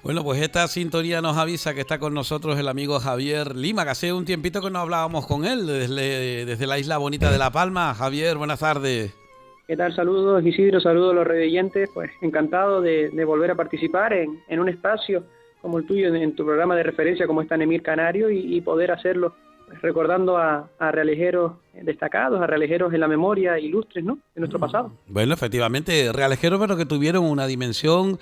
Bueno, pues esta sintonía nos avisa que está con nosotros el amigo Javier Lima, que hace un tiempito que no hablábamos con él desde la isla bonita de La Palma. Javier, buenas tardes. ¿Qué tal? Saludos, Isidro, saludos a los redoyentes. Pues encantado de volver a participar en un espacio como el tuyo, en tu programa de referencia como está Nemir Canario y poder hacerlo pues, recordando a realejeros destacados, a realejeros en la memoria ilustres, ¿no?, de nuestro pasado. Bueno, efectivamente, realejeros, pero que tuvieron una dimensión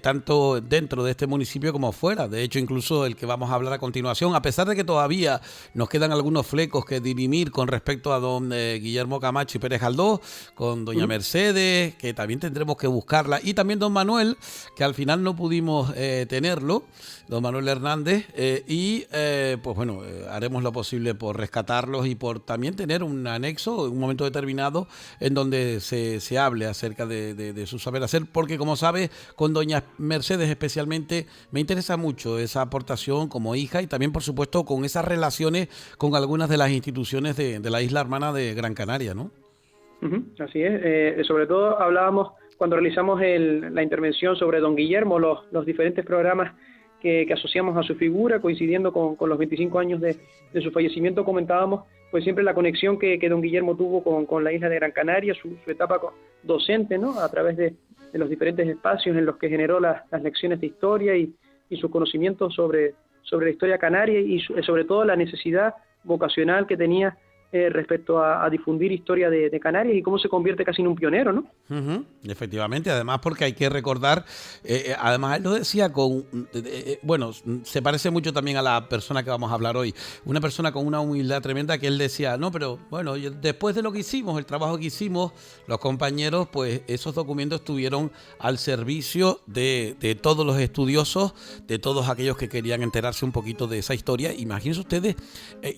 tanto dentro de este municipio como fuera. De hecho, incluso el que vamos a hablar a continuación, a pesar de que todavía nos quedan algunos flecos que dirimir con respecto a don Guillermo Camacho y Pérez Galdós, con doña Mercedes, que también tendremos que buscarla, y también don Manuel, que al final no pudimos tenerlo, don Manuel Hernández, pues bueno, haremos lo posible por rescatarlos y por también tener un anexo en un momento determinado en donde se hable acerca de su saber hacer, porque como sabes, con doña Mercedes especialmente me interesa mucho esa aportación como hija y también por supuesto con esas relaciones con algunas de las instituciones de la isla hermana de Gran Canaria, ¿no? Así es, sobre todo hablábamos cuando realizamos la intervención sobre don Guillermo, los diferentes programas que asociamos a su figura, coincidiendo con los 25 años de su fallecimiento, comentábamos pues siempre la conexión que don Guillermo tuvo con la isla de Gran Canaria, su etapa docente, ¿no?, a través de los diferentes espacios en los que generó las lecciones de historia y su conocimiento sobre la historia canaria y sobre todo la necesidad vocacional que tenía respecto a difundir historia de Canarias y cómo se convierte casi en un pionero, ¿no? Efectivamente, además porque hay que recordar, además él lo decía bueno, se parece mucho también a la persona que vamos a hablar hoy, una persona con una humildad tremenda que él decía, no, pero bueno, después de lo que hicimos, el trabajo que hicimos, los compañeros, pues esos documentos estuvieron al servicio de todos los estudiosos, de todos aquellos que querían enterarse un poquito de esa historia. Imagínense ustedes,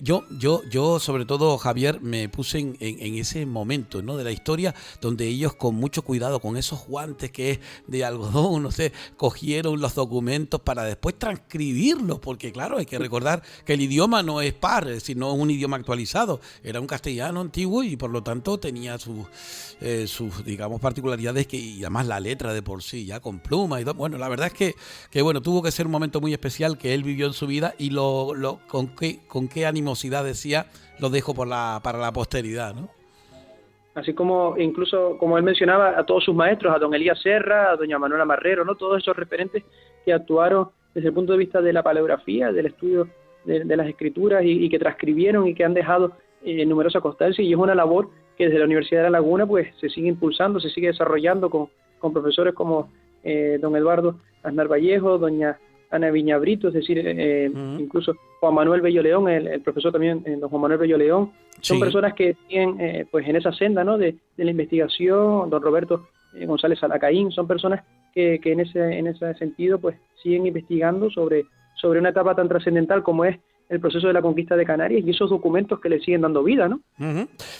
yo sobre todo, Javier, me puse en ese momento, ¿no?, de la historia donde ellos con mucho cuidado, con esos guantes que es de algodón, no sé, cogieron los documentos para después transcribirlos, porque claro, hay que recordar que el idioma no es sino un idioma actualizado, era un castellano antiguo y por lo tanto tenía sus digamos, particularidades y además la letra de por sí, ya con pluma y todo. Bueno, la verdad es que bueno, tuvo que ser un momento muy especial que él vivió en su vida y con qué animosidad decía, lo dejo para la posteridad, ¿no? Así como incluso, como él mencionaba, a todos sus maestros, a don Elías Serra, a doña Manuela Marrero, ¿no?, todos esos referentes que actuaron desde el punto de vista de la paleografía, del estudio de las escrituras y que transcribieron y que han dejado numerosa constancia, y es una labor que desde la Universidad de La Laguna pues se sigue impulsando, se sigue desarrollando con profesores como don Eduardo Aznar Vallejo, doña Ana Viñabrito, es decir, incluso Juan Manuel Bello León, el profesor también, don Juan Manuel Bello León, son personas que siguen pues en esa senda, ¿no?, de la investigación, don Roberto González Alacaín, son personas que en ese sentido pues siguen investigando sobre una etapa tan trascendental como es el proceso de la conquista de Canarias y esos documentos que le siguen dando vida, ¿no?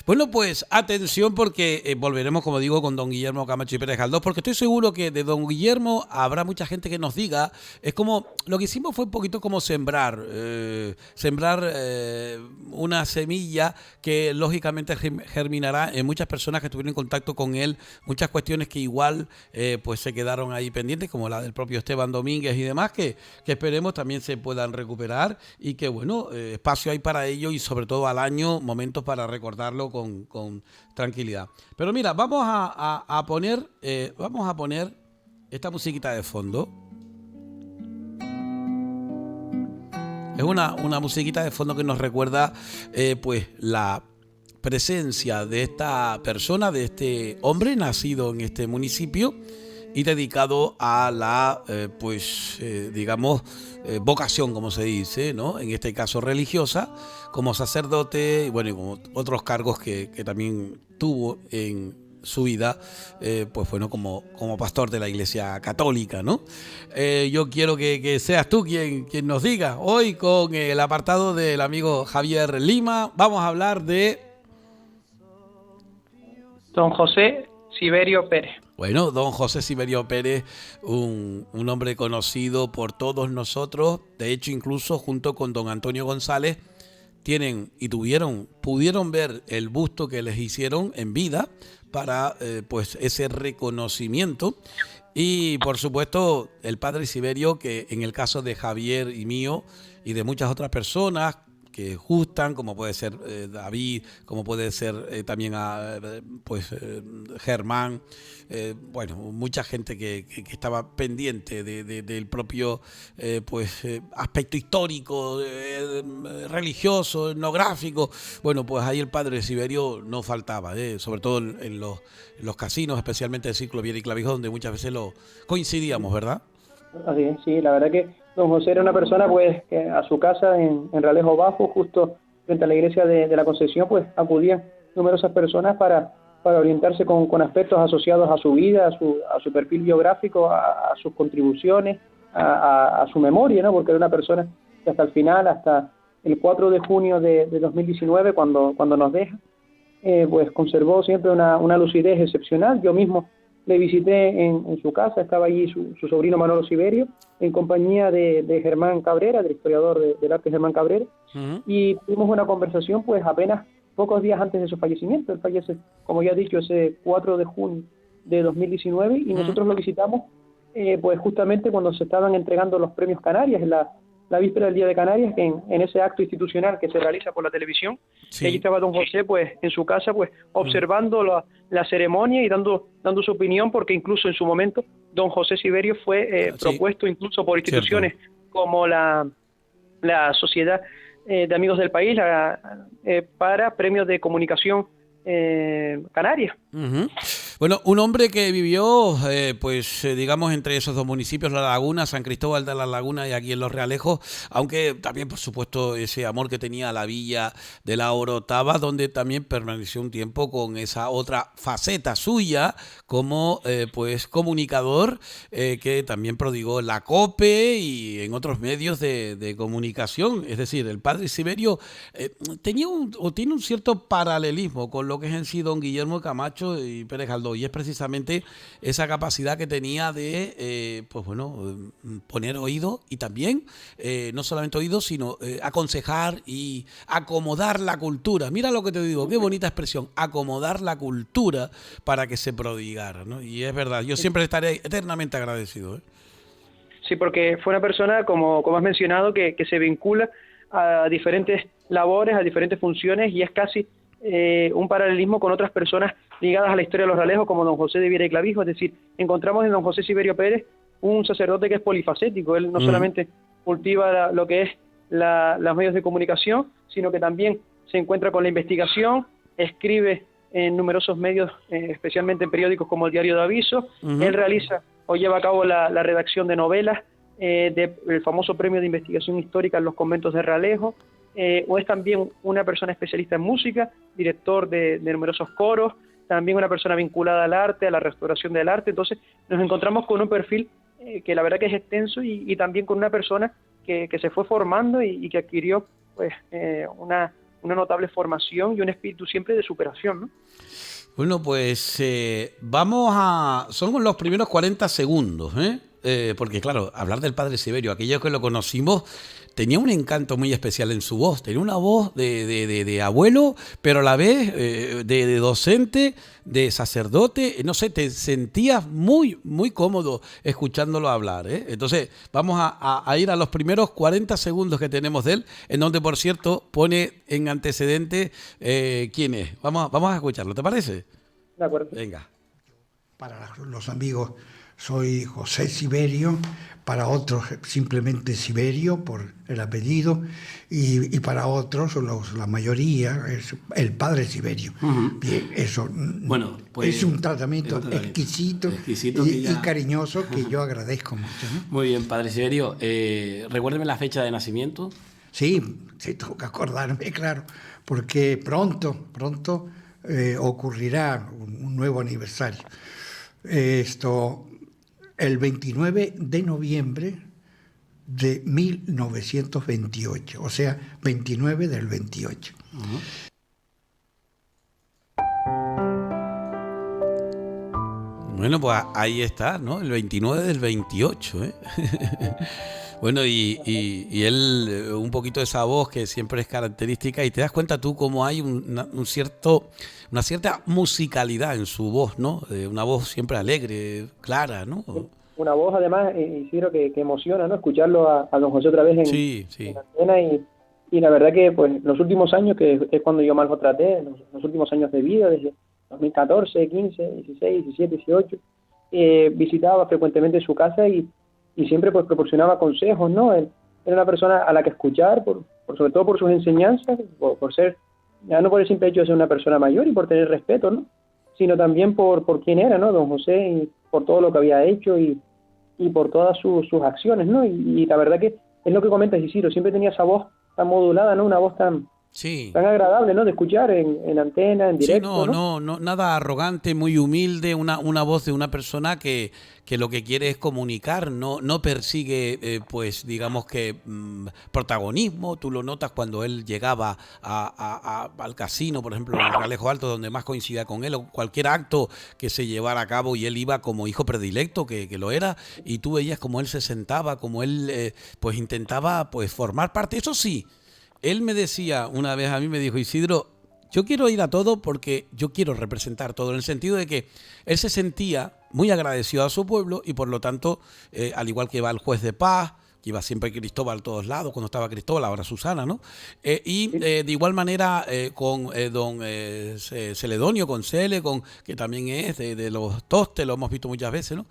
Bueno, pues atención porque volveremos, como digo, con don Guillermo Camacho y Pérez Galdós, porque estoy seguro que de don Guillermo habrá mucha gente que nos diga, es como, lo que hicimos fue un poquito como sembrar una semilla que lógicamente germinará en muchas personas que estuvieron en contacto con él, muchas cuestiones que igual pues se quedaron ahí pendientes, como la del propio Esteban Domínguez y demás, que esperemos también se puedan recuperar y que bueno, espacio hay para ello y sobre todo al año, momentos para recordarlo con tranquilidad. Pero mira, vamos a poner esta musiquita de fondo. Es una musiquita de fondo que nos recuerda pues la presencia de esta persona, de este hombre nacido en este municipio y dedicado a la, digamos, vocación, como se dice, ¿no?, en este caso religiosa, como sacerdote y bueno, y como otros cargos que también tuvo en su vida, pues bueno, como pastor de la Iglesia Católica, ¿no? Yo quiero que seas tú quien nos diga, hoy con el apartado del amigo Javier Lima, vamos a hablar de Don José Siberio Pérez. Bueno, don José Siberio Pérez, un hombre conocido por todos nosotros, de hecho incluso junto con don Antonio González, pudieron ver el busto que les hicieron en vida para pues ese reconocimiento Y por supuesto, el padre Siberio, que en el caso de Javier y mío y de muchas otras personas que gustan, como puede ser David, como puede ser también Germán, bueno, mucha gente que estaba pendiente del propio aspecto histórico, religioso, etnográfico. Bueno, pues ahí el padre Siberio no faltaba, sobre todo en los casinos, especialmente el Círculo Viera y Clavijo, donde muchas veces lo coincidíamos, ¿verdad? Así es, sí, la verdad que don José era una persona pues que a su casa en Realejo Bajo, justo frente a la iglesia de la Concepción, pues acudían numerosas personas para orientarse con aspectos asociados a su vida, a su perfil biográfico, a sus contribuciones, a su memoria, ¿no? Porque era una persona que hasta el final, hasta el 4 de junio de 2019, cuando nos deja, pues conservó siempre una lucidez excepcional. Yo mismo le visité en su casa, estaba allí su sobrino Manolo Siberio, en compañía de Germán Cabrera, del historiador del arte Germán Cabrera, y tuvimos una conversación pues apenas pocos días antes de su fallecimiento. Él fallece, como ya he dicho, ese 4 de junio de 2019, y nosotros lo visitamos pues justamente cuando se estaban entregando los premios Canarias, en la víspera del Día de Canarias, en ese acto institucional que se realiza por la televisión. Sí. Y allí estaba don José pues en su casa pues observando la ceremonia y dando su opinión, porque incluso en su momento don José Siberio fue propuesto incluso por instituciones como la Sociedad de Amigos del País para premios de comunicación Canarias. Bueno, un hombre que vivió, digamos, entre esos dos municipios, La Laguna, San Cristóbal de la Laguna y aquí en Los Realejos, aunque también, por supuesto, ese amor que tenía a la villa de la Orotava, donde también permaneció un tiempo con esa otra faceta suya como, comunicador, que también prodigó la COPE y en otros medios de comunicación. Es decir, el padre Siberio tiene un cierto paralelismo con lo que es en sí don Guillermo Camacho y Pérez Galdós, y es precisamente esa capacidad que tenía de poner oído, y también no solamente oído, sino aconsejar y acomodar la cultura. Mira lo que te digo, qué bonita expresión, acomodar la cultura para que se prodigara, ¿no? Y es verdad, yo siempre estaré eternamente agradecido, ¿eh? Sí, porque fue una persona, como has mencionado, que se vincula a diferentes labores, a diferentes funciones, y es casi un paralelismo con otras personas ligadas a la historia de los Realejos, como don José de Viera y Clavijo. Es decir, encontramos en don José Siberio Pérez un sacerdote que es polifacético. Él no solamente cultiva lo que es los medios de comunicación, sino que también se encuentra con la investigación, escribe en numerosos medios, especialmente en periódicos como el Diario de Aviso. Él realiza o lleva a cabo la redacción de novelas del famoso premio de investigación histórica en los conventos de Realejo. O es también una persona especialista en música, director de numerosos coros, también una persona vinculada al arte, a la restauración del arte. Entonces nos encontramos con un perfil que la verdad que es extenso, y también con una persona que se fue formando y que adquirió pues una notable formación y un espíritu siempre de superación, ¿no? Bueno, pues son los primeros 40 segundos, porque claro, hablar del padre Siberio, aquellos que lo conocimos, tenía un encanto muy especial en su voz. Tenía una voz de abuelo, pero a la vez de docente, de sacerdote. No sé, te sentías muy, muy cómodo escuchándolo hablar, ¿eh? Entonces, vamos a ir a los primeros 40 segundos que tenemos de él, en donde, por cierto, pone en antecedente quién es. Vamos a escucharlo, ¿te parece? De acuerdo. Venga. Para los amigos soy José Siberio, para otros simplemente Siberio por el apellido, y para otros, la mayoría, es el padre Siberio. Bien, eso pues, es un tratamiento exquisito y cariñoso que yo agradezco mucho, ¿no? Muy bien, padre Siberio. Recuérdeme la fecha de nacimiento. Sí, tengo que acordarme, claro, porque pronto ocurrirá un nuevo aniversario. El 29 de noviembre de 1928, o sea, 29 del 28. Bueno, pues ahí está, ¿no? El 29 del 28, ¿eh? Bueno, y él, un poquito de esa voz que siempre es característica, y te das cuenta tú cómo hay una cierta musicalidad en su voz, ¿no? Una voz siempre alegre, clara, ¿no? Una voz además, Isidro, que emociona, ¿no? Escucharlo a don José otra vez Sí, en sí. antena y la verdad que pues los últimos años, que es cuando yo más lo traté, los últimos años de vida, desde 2014, 15, 16, 17, 18, visitaba frecuentemente su casa y siempre pues proporcionaba consejos, ¿no? Él era una persona a la que escuchar, sobre todo por sus enseñanzas, por ser, ya no por el simple hecho de ser una persona mayor y por tener respeto, ¿no? Sino también por quién era, ¿no? Don José, y por todo lo que había hecho y por todas sus acciones, ¿no? Y la verdad que es lo que comentas, Isidro, siempre tenía esa voz tan modulada, ¿no? Una voz Sí. tan agradable, ¿no? De escuchar en antena, en Sí, directo, ¿no? no, nada arrogante, muy humilde, una voz de una persona que lo que quiere es comunicar, no persigue, pues digamos que protagonismo. Tú lo notas cuando él llegaba al casino, por ejemplo, en el Realejo Alto, donde más coincidía con él, o cualquier acto que se llevara a cabo y él iba como hijo predilecto, que lo era, y tú veías como él se sentaba, como él pues intentaba pues formar parte. Eso sí, él me decía una vez, a mí me dijo: Isidro, yo quiero ir a todo porque yo quiero representar todo, en el sentido de que él se sentía muy agradecido a su pueblo y por lo tanto, al igual que va el juez de paz, que iba siempre Cristóbal a todos lados, cuando estaba Cristóbal, ahora Susana, ¿no? De igual manera con don Celedonio, con Cele, que también es de los Tostes, lo hemos visto muchas veces, ¿no?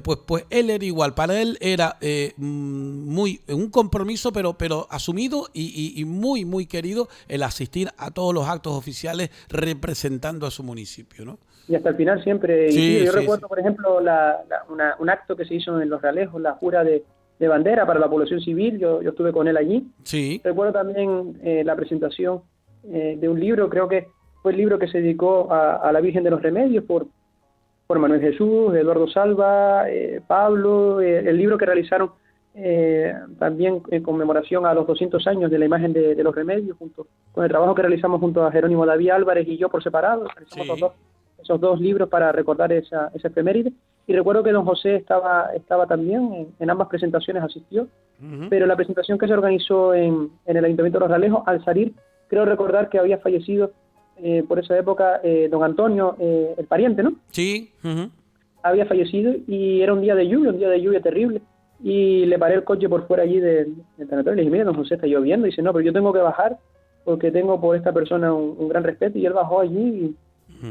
Pues él era igual, para él era muy un compromiso, pero asumido y muy, muy querido el asistir a todos los actos oficiales representando a su municipio, ¿no? Y hasta el final siempre, Sí, Isidro, yo sí, recuerdo, sí. por ejemplo, un acto que se hizo en Los Realejos, la jura de bandera para la población civil, yo estuve con él allí. Sí, Recuerdo también la presentación de un libro, creo que fue el libro que se dedicó a la Virgen de los Remedios por Manuel Jesús, Eduardo Salva, Pablo, el libro que realizaron también en conmemoración a los 200 años de la imagen de los Remedios, junto con el trabajo que realizamos junto a Jerónimo David Álvarez y yo por separado, realizamos sí. esos dos libros para recordar esa efeméride. Y recuerdo que don José estaba también, en ambas presentaciones asistió, Ujú. pero la presentación que se organizó en el Ayuntamiento de Los Realejos, al salir, creo recordar que había fallecido por esa época don Antonio, el pariente, ¿no? Sí, ujú. Había fallecido y era un día de lluvia terrible. Y le paré el coche por fuera allí del tanatorio y le dije: mire, don José, está lloviendo. Y dice: no, pero yo tengo que bajar porque tengo por esta persona un gran respeto. Y él bajó allí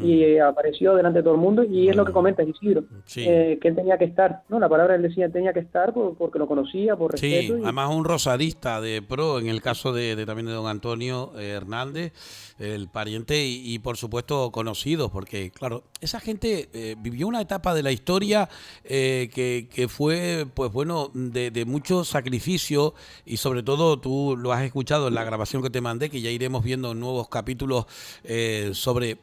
y apareció delante de todo el mundo. Y es lo que Bueno, comenta Isidro, sí. que él tenía que estar, ¿no? La palabra él decía, tenía que estar porque lo conocía, por Sí, respeto. además un rosadista de pro, en el caso también de don Antonio Hernández, el pariente, y por supuesto conocidos, porque claro, esa gente vivió una etapa de la historia que fue, pues bueno, de mucho sacrificio, y sobre todo tú lo has escuchado en la grabación que te mandé, que ya iremos viendo en nuevos capítulos sobre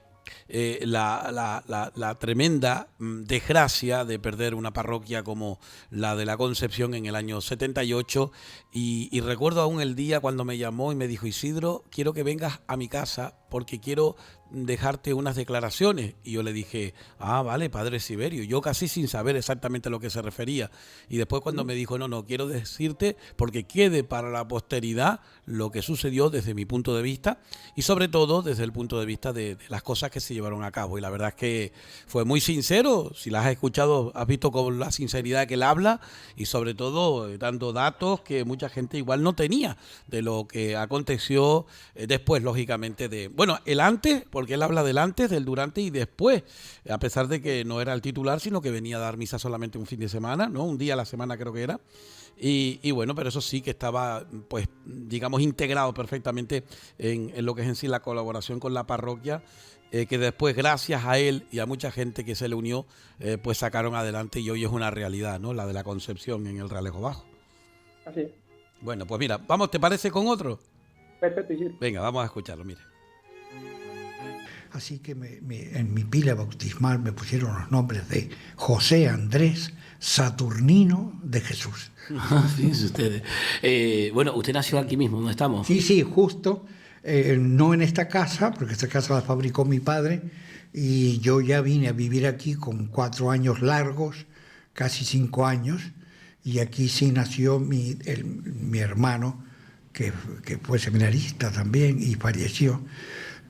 la tremenda desgracia de perder una parroquia como la de la Concepción en el año 78, y recuerdo aún el día cuando me llamó y me dijo: Isidro, quiero que vengas a mi casa porque quiero dejarte unas declaraciones. Y yo le dije: ah, vale, padre Siberio, yo casi sin saber exactamente a lo que se refería. Y después cuando me dijo: no, quiero decirte porque quede para la posteridad lo que sucedió desde mi punto de vista, y sobre todo desde el punto de vista de las cosas que se llevaron a cabo. Y la verdad es que fue muy sincero. Si las has escuchado, has visto con la sinceridad que él habla, y sobre todo dando datos que mucha gente igual no tenía de lo que aconteció después, lógicamente, bueno, el antes, porque él habla del antes, del durante y después, a pesar de que no era el titular, sino que venía a dar misa solamente un fin de semana, ¿no? Un día a la semana creo que era. Y bueno, pero eso sí que estaba, pues, digamos, integrado perfectamente en lo que es en sí la colaboración con la parroquia, que después, gracias a él y a mucha gente que se le unió, pues sacaron adelante, y hoy es una realidad, ¿no? La de la Concepción en el Realejo Bajo. Así es. Bueno, pues mira, vamos, ¿te parece con otro? Perfecto, Isidro. Venga, vamos a escucharlo, mire. Así que en mi pila bautismal me pusieron los nombres de José Andrés Saturnino de Jesús. Fíjense ustedes. Bueno, usted nació aquí mismo, ¿dónde estamos? Sí, justo, no en esta casa, porque esta casa la fabricó mi padre, y yo ya vine a vivir aquí con 4 años largos, casi 5 años, y aquí sí nació mi hermano, que fue seminarista también y falleció,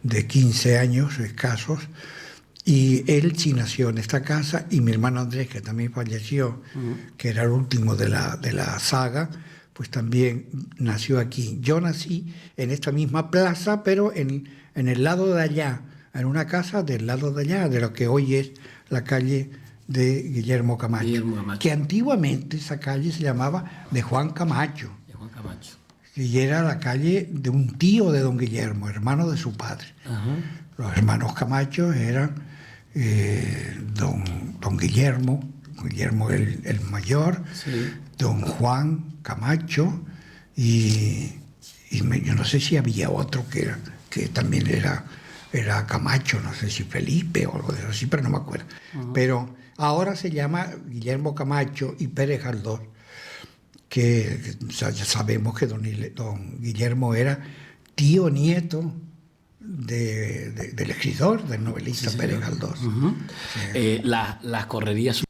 de 15 años escasos, y él sí nació en esta casa, y mi hermano Andrés, que también falleció, que era el último de la saga, pues también nació aquí. Yo nací en esta misma plaza, pero en el lado de allá, en una casa del lado de allá, de lo que hoy es la calle de Guillermo Camacho, que antiguamente esa calle se llamaba de Juan Camacho. De Juan Camacho. Y era la calle de un tío de don Guillermo, hermano de su padre. Los hermanos Camacho eran don Guillermo el mayor, sí, don Juan Camacho, y yo no sé si había otro que también era Camacho, no sé si Felipe o algo de eso, así, pero no me acuerdo. Pero ahora se llama Guillermo Camacho y Pérez Galdós, que ya sabemos que don Guillermo era tío nieto del escritor, del novelista, sí, Pérez Galdós. Sí. Las correrías.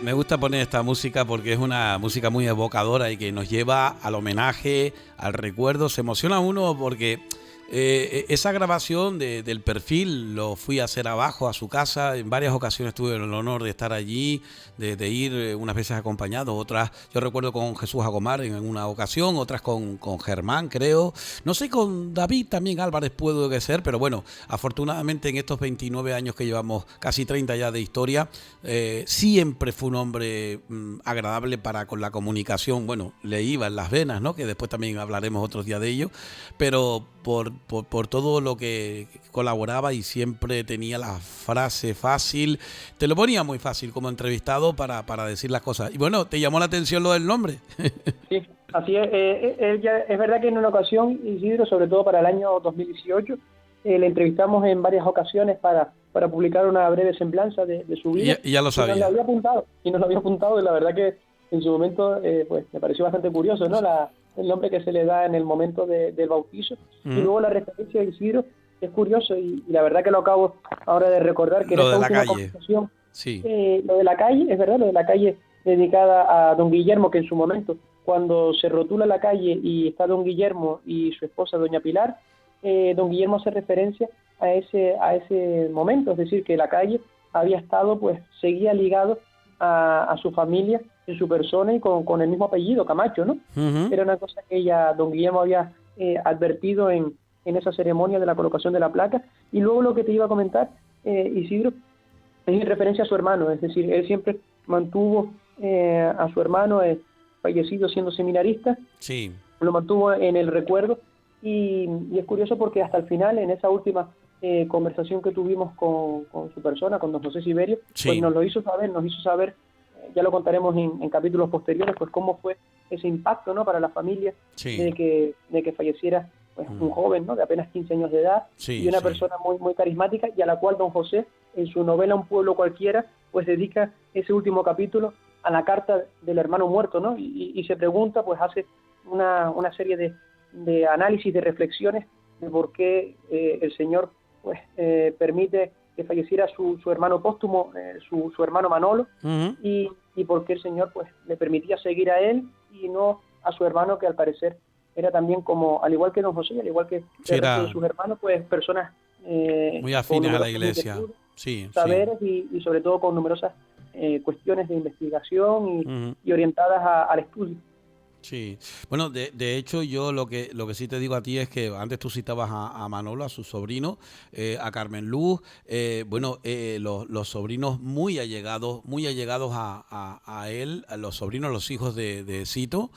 Me gusta poner esta música porque es una música muy evocadora y que nos lleva al homenaje, al recuerdo. Se emociona uno porque esa grabación del perfil lo fui a hacer abajo a su casa. En varias ocasiones tuve el honor de estar allí, de ir unas veces acompañado, otras yo recuerdo con Jesús Agomar en una ocasión, otras con Germán, creo, no sé, con David también Álvarez pudo que ser, pero bueno, afortunadamente en estos 29 años que llevamos, casi 30 ya de historia, siempre fue un hombre agradable con la comunicación. Bueno, le iba en las venas, ¿no?, que después también hablaremos otros días de ello, pero por todo lo que colaboraba, y siempre tenía la frase fácil, te lo ponía muy fácil como entrevistado para decir las cosas. Y bueno, ¿te llamó la atención lo del nombre? Sí, así es. Es verdad que en una ocasión, Isidro, sobre todo para el año 2018, le entrevistamos en varias ocasiones para publicar una breve semblanza de su vida. Y ya lo sabía. Y nos lo había apuntado, y la verdad que en su momento pues me pareció bastante curioso, ¿no?, el nombre que se le da en el momento del bautizo. Y luego la referencia de Isidro es curioso, y la verdad que lo acabo ahora de recordar, que lo en de esta la última calle. conversación, Sí. Lo de la calle, es verdad, lo de la calle dedicada a don Guillermo, que en su momento, cuando se rotula la calle y está don Guillermo y su esposa doña Pilar, don Guillermo hace referencia a ese momento, es decir, que la calle había estado, pues seguía ligado a su familia, en su persona, y con el mismo apellido, Camacho, ¿no? Era una cosa que don Guillermo había advertido en esa ceremonia de la colocación de la placa. Y luego lo que te iba a comentar, Isidro, es en referencia a su hermano, es decir, él siempre mantuvo a su hermano fallecido siendo seminarista, sí, lo mantuvo en el recuerdo, y es curioso porque hasta el final, en esa última conversación que tuvimos con su persona, con don José Siberio, sí, pues nos hizo saber, ya lo contaremos en capítulos posteriores, pues cómo fue ese impacto, ¿no?, para la familia, sí, de que falleciera pues un joven, ¿no?, de apenas 15 años de edad, sí, y una persona muy, muy carismática, y a la cual don José, en su novela Un pueblo cualquiera, pues dedica ese último capítulo a la carta del hermano muerto, ¿no? Y se pregunta, pues hace una serie de análisis, de reflexiones de por qué el Señor pues permite que falleciera su hermano póstumo, su hermano Manolo, y por qué el Señor pues le permitía seguir a él y no a su hermano, que al parecer era también, como al igual que don José, al igual que el resto de sus hermanos, pues personas muy afines a la iglesia, sí, saberes, sí, y sobre todo con numerosas cuestiones de investigación y orientadas al estudio. Sí, bueno, de hecho yo lo que sí te digo a ti es que antes tú citabas a Manolo, a su sobrino, a Carmen Luz, bueno, los sobrinos muy allegados a él, a los sobrinos, los hijos de Cito,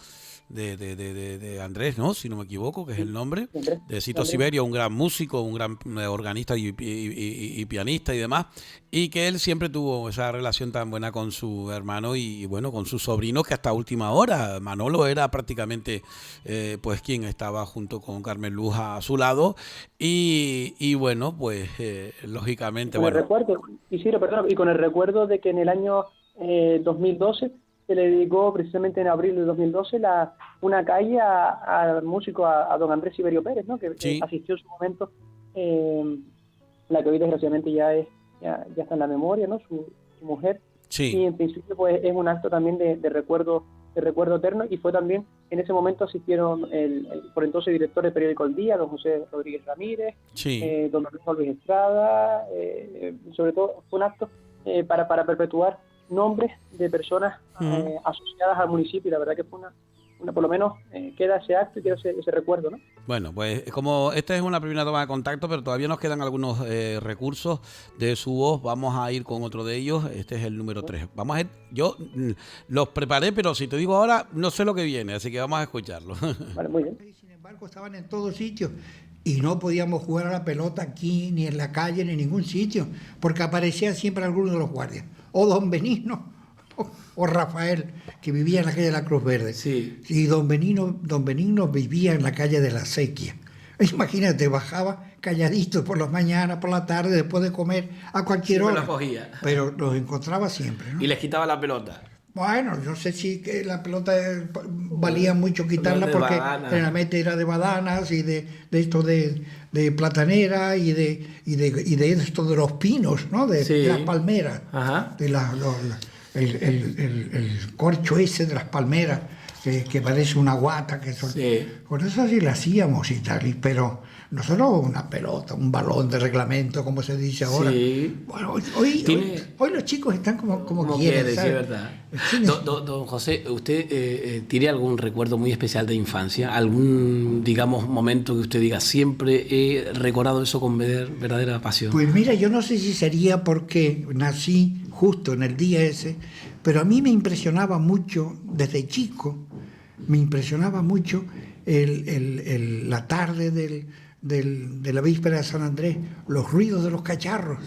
de Andrés, ¿no?, si no me equivoco, que es el nombre, de Cito Siberio, un gran músico, un gran organista y pianista y demás, y que él siempre tuvo esa relación tan buena con su hermano y bueno, con sus sobrinos, que hasta última hora Manolo era prácticamente pues quien estaba junto con Carmen Luz a su lado, y bueno, pues lógicamente, con el recuerdo, Isidro, perdón, y con el recuerdo de que en el año 2012 se le dedicó precisamente en abril de 2012 una calle al músico, a don Andrés Siberio Pérez, ¿no? Que Sí. asistió en su momento, la que hoy desgraciadamente ya está en la memoria, ¿no? Su mujer. Sí. Y en principio pues es un acto también de recuerdo eterno, y fue también, en ese momento asistieron el por entonces director del periódico El Día, don José Rodríguez Ramírez, Sí. don Lorenzo Luis Estrada, sobre todo fue un acto para perpetuar nombres de personas asociadas al municipio, y la verdad que fue una por lo menos queda ese acto y queda ese recuerdo, ¿no? Bueno, pues como esta es una primera toma de contacto, pero todavía nos quedan algunos recursos de su voz, vamos a ir con otro de ellos. Este es el número 3. Vamos a ir, yo los preparé, pero si te digo ahora, no sé lo que viene, así que vamos a escucharlo. Vale, muy bien. Sin embargo, estaban en todos sitios y no podíamos jugar a la pelota aquí, ni en la calle, ni en ningún sitio, porque aparecía siempre alguno de los guardias, o don Benigno, o Rafael, que vivía en la calle de la Cruz Verde. Sí. Y don Benigno vivía en la calle de la Acequia. Imagínate, bajaba calladito por las mañanas, por la tarde, después de comer, a cualquier Siempre hora. los cogía. Pero los encontraba siempre, ¿no? Y les quitaba la pelota. Bueno, no sé si que la pelota valía mucho quitarla, De porque badana. generalmente era de badanas y de esto de platanera y de esto de los pinos, ¿no? De Sí. las palmeras, Ajá. de el corcho ese de las palmeras que parece una guata, que son, Sí. con eso sí la hacíamos y tal, pero nosotros una pelota, un balón de reglamento, como se dice ahora. Sí. Bueno, hoy los chicos están como quieren, quiere, sí, ¿sabes? es verdad. Sí, Don José, ¿usted tiene algún recuerdo muy especial de infancia? ¿Algún, digamos, momento que usted diga, siempre he recordado eso con verdadera pasión? Pues mira, yo no sé si sería porque nací justo en el día ese, pero a mí me impresionaba mucho, desde chico, me impresionaba mucho la tarde de la víspera de San Andrés, los ruidos de los cacharros.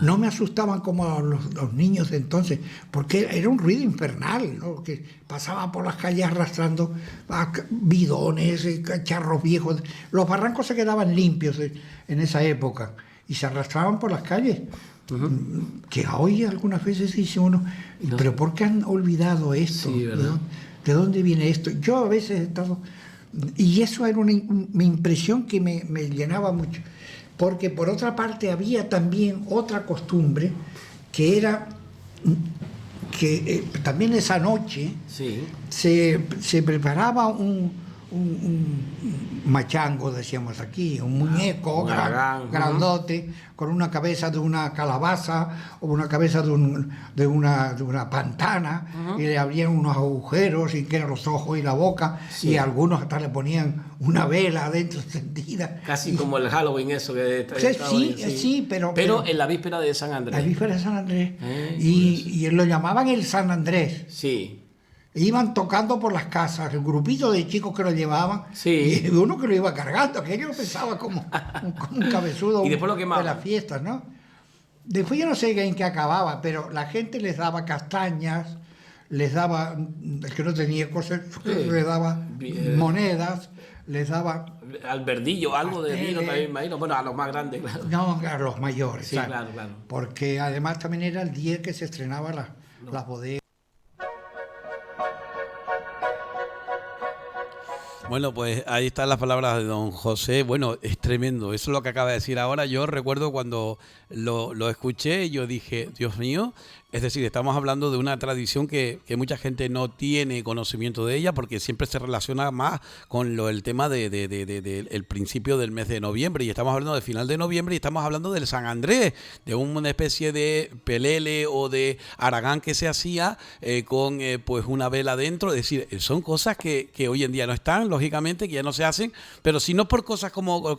No me asustaban como a los niños de entonces, porque era un ruido infernal, ¿no? Que pasaban por las calles arrastrando bidones, cacharros viejos. Los barrancos se quedaban limpios en esa época y se arrastraban por las calles. Que hoy algunas veces dice uno, ¿pero por qué han olvidado esto? Sí, ¿verdad? ¿De dónde viene esto? Yo a veces he estado... Y eso era una impresión que me llenaba mucho. Porque por otra parte había también otra costumbre, que era que también esa noche Sí. se preparaba un machango, decíamos aquí, un muñeco un aragán, grandote, con una cabeza de una calabaza o una cabeza de una pantana, y le abrían unos agujeros y que eran los ojos y la boca, Sí. y algunos hasta le ponían una vela adentro encendida. Casi Y- como el Halloween eso que Sí, estaba hoy, sí, pero en la víspera de San la Andrés. víspera de San Andrés, Curioso. y lo llamaban el San Andrés. Sí. Iban tocando por las casas, el grupito de chicos que lo llevaban, Sí. y uno que lo iba cargando, que yo pensaba como un cabezudo Y después lo de quemaban. las fiestas, ¿no? Después yo no sé en qué acababa, pero la gente les daba castañas, les daba, el que no tenía cosas, les daba monedas, les daba, Al verdillo, algo de vino Pasteles. también, me imagino. Bueno, a los más grandes, claro. no, a los mayores, Sí, ¿sabes? claro. Porque además también era el día que se estrenaban las bodegas. Bueno, pues ahí están las palabras de don José. Bueno, es tremendo. Eso es lo que acaba de decir ahora. Yo recuerdo cuando lo escuché, yo dije, Dios mío. Es decir, estamos hablando de una tradición que mucha gente no tiene conocimiento de ella porque siempre se relaciona más con el tema el principio del mes de noviembre. Y estamos hablando del final de noviembre y estamos hablando del San Andrés, de una especie de pelele o de aragán que se hacía con pues una vela dentro. Es decir, son cosas que hoy en día no están, lógicamente, que ya no se hacen. Pero si no por cosas como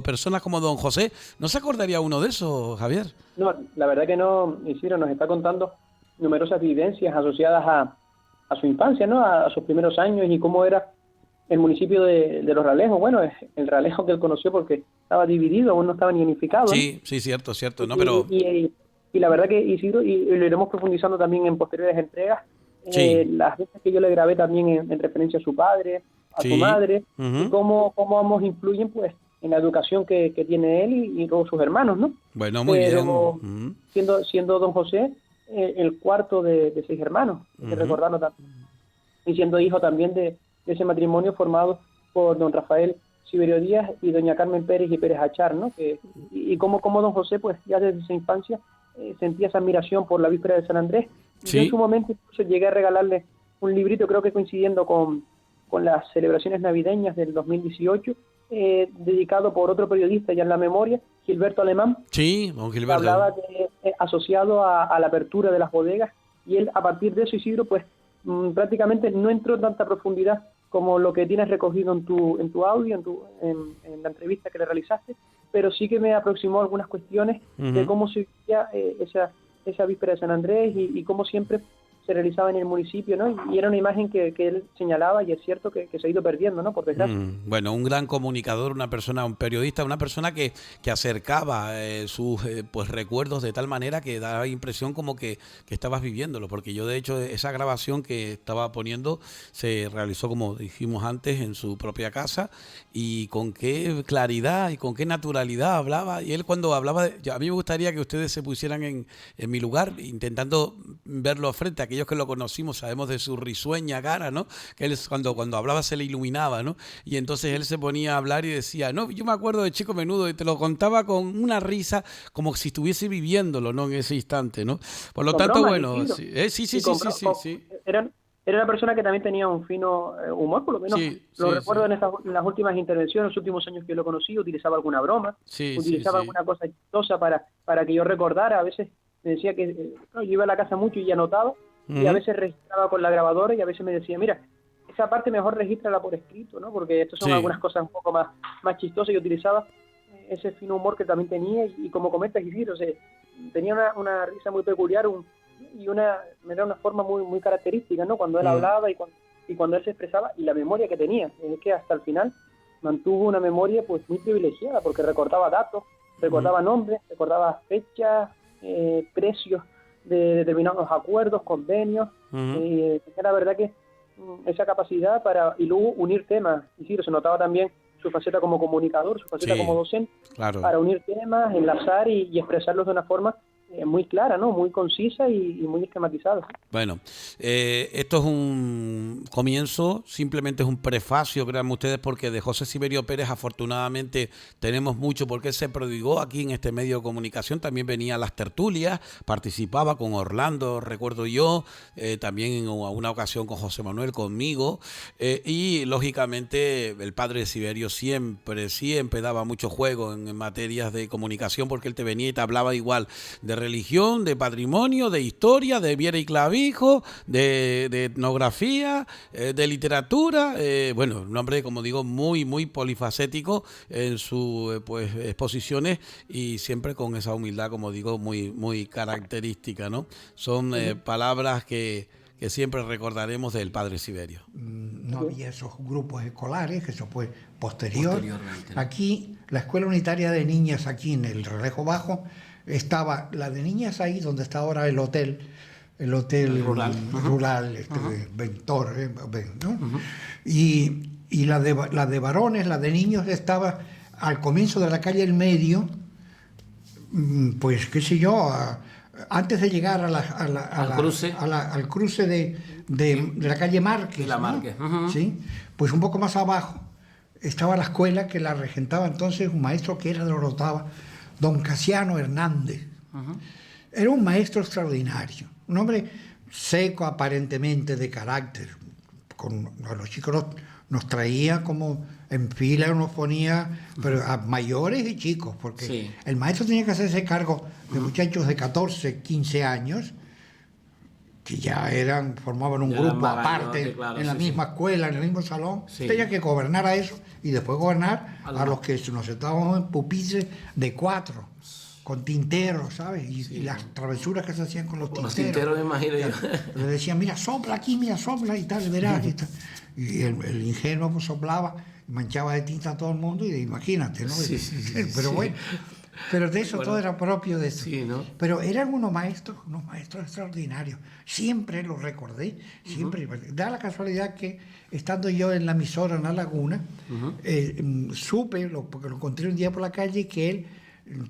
personas como don José, ¿no se acordaría uno de eso, Javier? No, la verdad que no. Isidro nos está contando numerosas vivencias asociadas a su infancia, ¿no? A sus primeros años y cómo era el municipio de Los Ralejos. Bueno, es el Ralejo que él conoció porque estaba dividido, aún no estaba ni unificado, ¿no? Sí, cierto. No, pero Y la verdad que, Isidro, y lo iremos profundizando también en posteriores entregas, Sí. las veces que yo le grabé también en referencia a su padre, a Sí. su madre, Ujú. y cómo ambos influyen pues en la educación que tiene él y luego sus hermanos, ¿no? bueno, muy Pero bien. Ujú. siendo don José el cuarto de 6 hermanos, hay que recordarlo también, y siendo hijo también de ese matrimonio formado por don Rafael Siberio Díaz y doña Carmen Pérez y Pérez Achar, ¿no? Y como don José, pues ya desde su infancia sentía esa admiración por la víspera de San Andrés. Sí. Yo en su momento incluso llegué a regalarle un librito, creo que coincidiendo con las celebraciones navideñas del 2018, dedicado por otro periodista ya en la memoria, Gilberto Alemán. Sí, don Gilberto. Hablaba asociado a la apertura de las bodegas, y él a partir de eso, Isidro, pues prácticamente no entró en tanta profundidad como lo que tienes recogido en tu audio, en la entrevista que le realizaste, pero sí que me aproximó algunas cuestiones de cómo se vivía esa víspera de San Andrés y cómo siempre se realizaba en el municipio, ¿no? Y era una imagen que él señalaba, y es cierto que se ha ido perdiendo, ¿no? Por desgracia. Bueno, un gran comunicador, un periodista, una persona que acercaba sus pues recuerdos de tal manera que daba impresión como que estabas viviéndolo, porque yo de hecho esa grabación que estaba poniendo se realizó, como dijimos antes, en su propia casa, y con qué claridad y con qué naturalidad hablaba. Y él cuando hablaba, a mí me gustaría que ustedes se pusieran en mi lugar, intentando verlo frente a aquellos que lo conocimos, sabemos de su risueña cara, ¿no? Que él cuando hablaba se le iluminaba, ¿no? Y entonces él se ponía a hablar y decía, no, yo me acuerdo de Chico Menudo, y te lo contaba con una risa como si estuviese viviéndolo, ¿no? En ese instante, ¿no? Por lo tanto, bueno, sí. Era una persona que también tenía un fino humor, por lo menos lo recuerdo en las últimas intervenciones, los últimos años que lo conocí, utilizaba alguna broma, utilizaba alguna cosa chistosa para que yo recordara. A veces me decía que yo iba a la casa mucho y anotaba, y a veces registraba con la grabadora, y a veces me decía, mira, esa parte mejor regístrala por escrito, ¿no? Porque estas son algunas cosas un poco más chistosas, y utilizaba ese fino humor que también tenía, y como comentas, Isidro, o sea, tenía una risa muy peculiar, me da una forma muy característica, ¿no? Cuando él hablaba y cuando él se expresaba, y la memoria que tenía, es que hasta el final mantuvo una memoria pues muy privilegiada, porque recordaba datos, recordaba nombres, recordaba fechas, precios de determinados acuerdos, convenios, la verdad que esa capacidad y luego unir temas. Y sí, se notaba también su faceta como comunicador, su faceta como docente, claro, para unir temas, enlazar y expresarlos de una forma muy clara, ¿no? Muy concisa y muy esquematizada. Bueno, esto es un comienzo, simplemente es un prefacio, créanme ustedes, porque de José Siberio Pérez afortunadamente tenemos mucho, porque él se prodigó aquí en este medio de comunicación, también venía a las tertulias, participaba con Orlando, recuerdo yo, también en una ocasión con José Manuel, conmigo, y lógicamente el padre de Siberio siempre daba mucho juego en materias de comunicación, porque él te venía y te hablaba igual de religión, de patrimonio, de historia, de Viera y Clavijo, de etnografía, de literatura, bueno, un hombre, como digo, muy polifacético en sus exposiciones, y siempre con esa humildad, como digo, muy característica, ¿no? Son palabras que siempre recordaremos del padre Siberio. No había esos grupos escolares, que eso fue posteriormente. Aquí, la Escuela Unitaria de Niñas, aquí en el Relejo Bajo, estaba la de niñas ahí donde está ahora el hotel rural, Ventor, ¿no? Y la de varones, la de niños, estaba al comienzo de la calle El Medio, pues qué sé yo, antes de llegar al cruce de la calle Márquez, de la ¿no? Márquez. ¿Sí? Pues un poco más abajo estaba la escuela, que la regentaba entonces un maestro que era de Orotava, don Casiano Hernández. Era un maestro extraordinario, un hombre seco aparentemente, de carácter. A los chicos nos traía como en fila, nos ponía, pero a mayores y chicos, porque el maestro tenía que hacerse cargo de muchachos de 14, 15 años, que ya formaban un grupo aparte, en la misma escuela, en el mismo salón. Tenía que gobernar a eso, y después gobernar a los que nos sentábamos en pupitres de 4, con tinteros, ¿sabes? Y las travesuras que se hacían con los tinteros. Los tinteros, me imagino yo. Le decían, mira, sopla aquí, mira, sopla, y tal, verás. Y el ingenuo pues soplaba, manchaba de tinta a todo el mundo, y imagínate, ¿no? Pero bueno, pero de eso todo era propio de eso. Sí, ¿no? Pero eran unos maestros extraordinarios. Siempre los recordé, siempre. Da la casualidad que, estando yo en la emisora en La Laguna, supe, porque lo encontré un día por la calle, que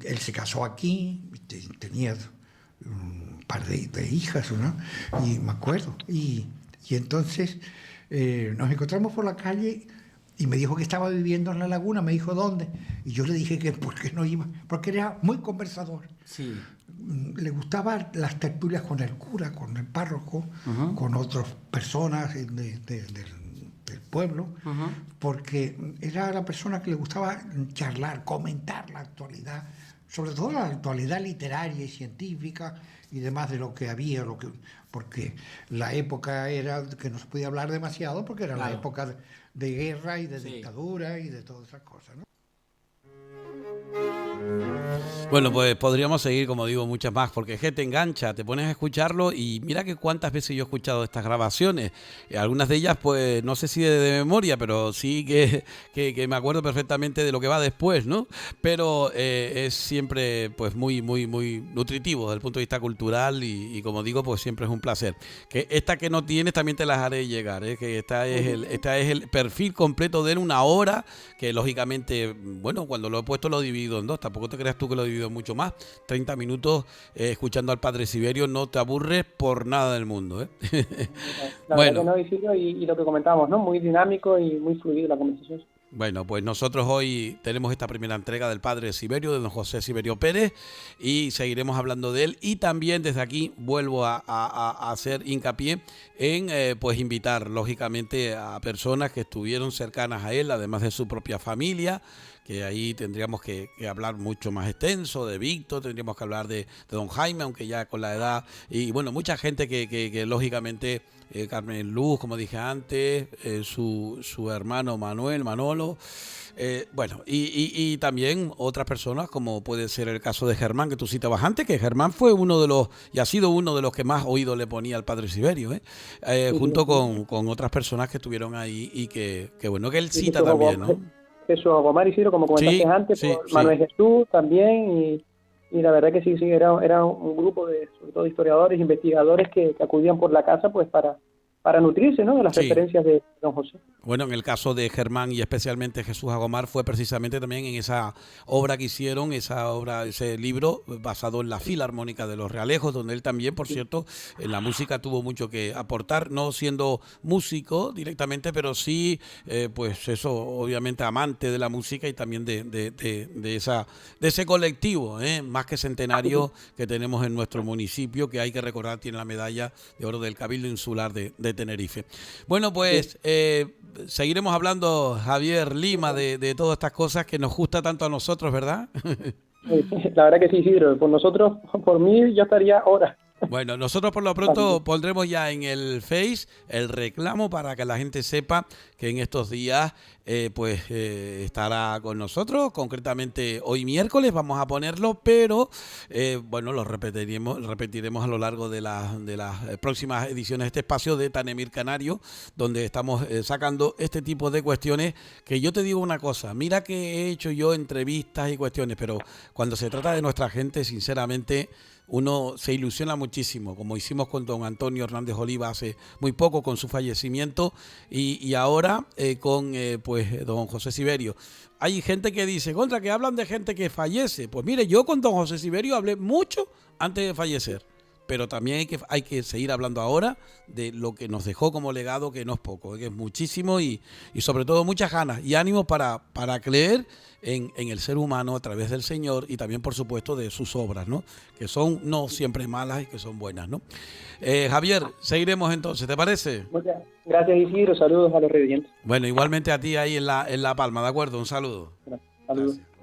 él se casó aquí, tenía par de hijas, ¿no? Y me acuerdo. Y entonces nos encontramos por la calle y me dijo que estaba viviendo en La Laguna, me dijo dónde. Y yo le dije que por qué no iba, porque era muy conversador. Sí. Le gustaban las tertulias con el cura, con el párroco, con otras personas del pueblo, porque era la persona que le gustaba charlar, comentar la actualidad, sobre todo la actualidad literaria y científica y demás de lo que había, porque la época era que no se podía hablar demasiado, porque era la época de guerra y de dictadura y de todas esas cosas, ¿no? Bueno, pues podríamos seguir, como digo, muchas más, porque es que te engancha, te pones a escucharlo y mira que cuántas veces yo he escuchado estas grabaciones. Algunas de ellas, pues no sé si de memoria, pero sí que me acuerdo perfectamente de lo que va después, ¿no? Pero es siempre pues muy nutritivo desde el punto de vista cultural y como digo, pues siempre es un placer. Que esta que no tienes también te las haré llegar, ¿eh? Que esta es el perfil completo de él, una hora que lógicamente, bueno, cuando lo he puesto lo he dividido en dos, tampoco te creas tú que lo he dividido mucho más. 30 minutos escuchando al Padre Siberio, no te aburres por nada del mundo, ¿eh? Bueno, verdad que no, Isidro, y lo que comentábamos, ¿no? Muy dinámico y muy fluido la conversación. Bueno, pues nosotros hoy tenemos esta primera entrega del Padre Siberio, de don José Siberio Pérez, y seguiremos hablando de él. Y también desde aquí vuelvo a hacer hincapié en pues invitar, lógicamente, a personas que estuvieron cercanas a él, además de su propia familia, que ahí tendríamos que hablar mucho más extenso, de Víctor, tendríamos que hablar de don Jaime, aunque ya con la edad, y bueno, mucha gente que lógicamente, Carmen Luz, como dije antes, su hermano Manolo, bueno, y también otras personas, como puede ser el caso de Germán, que tú citabas antes, que Germán fue uno de los, y ha sido uno de los que más oído le ponía al Padre Siberio, junto con otras personas que estuvieron ahí y que bueno, que él cita también, ¿no? Jesús Agomar, Isidro, como comentaste antes, por Manuel Jesús también, y la verdad que sí, era un grupo de, sobre todo, historiadores, investigadores que acudían por la casa pues para nutrirse, ¿no?, de las referencias de don José. Bueno, en el caso de Germán y especialmente Jesús Agomar fue precisamente también en esa obra que hicieron, ese libro basado en la Filarmónica de los Realejos, donde él también, por cierto, en la música tuvo mucho que aportar, no siendo músico directamente, pero sí, pues eso, obviamente amante de la música y también de ese colectivo, más que centenario que tenemos en nuestro municipio, que hay que recordar, tiene la medalla de oro del Cabildo Insular de Tenerife. Bueno, pues seguiremos hablando, Javier Lima, de todas estas cosas que nos gusta tanto a nosotros, ¿verdad? La verdad que sí, Isidro. Por nosotros, por mí, ya estaría horas. Bueno, nosotros por lo pronto pondremos ya en el Face el reclamo para que la gente sepa que en estos días estará con nosotros. Concretamente hoy miércoles vamos a ponerlo, pero bueno, lo repetiremos a lo largo de las próximas ediciones de este espacio de Tanemir Canario, donde estamos sacando este tipo de cuestiones que yo te digo una cosa, mira que he hecho yo entrevistas y cuestiones, pero cuando se trata de nuestra gente, sinceramente, uno se ilusiona muchísimo, como hicimos con don Antonio Hernández Oliva hace muy poco con su fallecimiento y ahora con don José Siberio. Hay gente que dice, contra, que hablan de gente que fallece. Pues mire, yo con don José Siberio hablé mucho antes de fallecer, pero también hay que seguir hablando ahora de lo que nos dejó como legado, que no es poco, que es muchísimo y sobre todo muchas ganas y ánimo para creer en el ser humano a través del Señor y también, por supuesto, de sus obras, ¿no? Que son no siempre malas y que son buenas, ¿no? Javier, seguiremos entonces, ¿te parece? Muchas gracias, Isidro. Saludos a los revidentes. Bueno, igualmente a ti ahí en La Palma, ¿de acuerdo? Un saludo. Saludos. Gracias.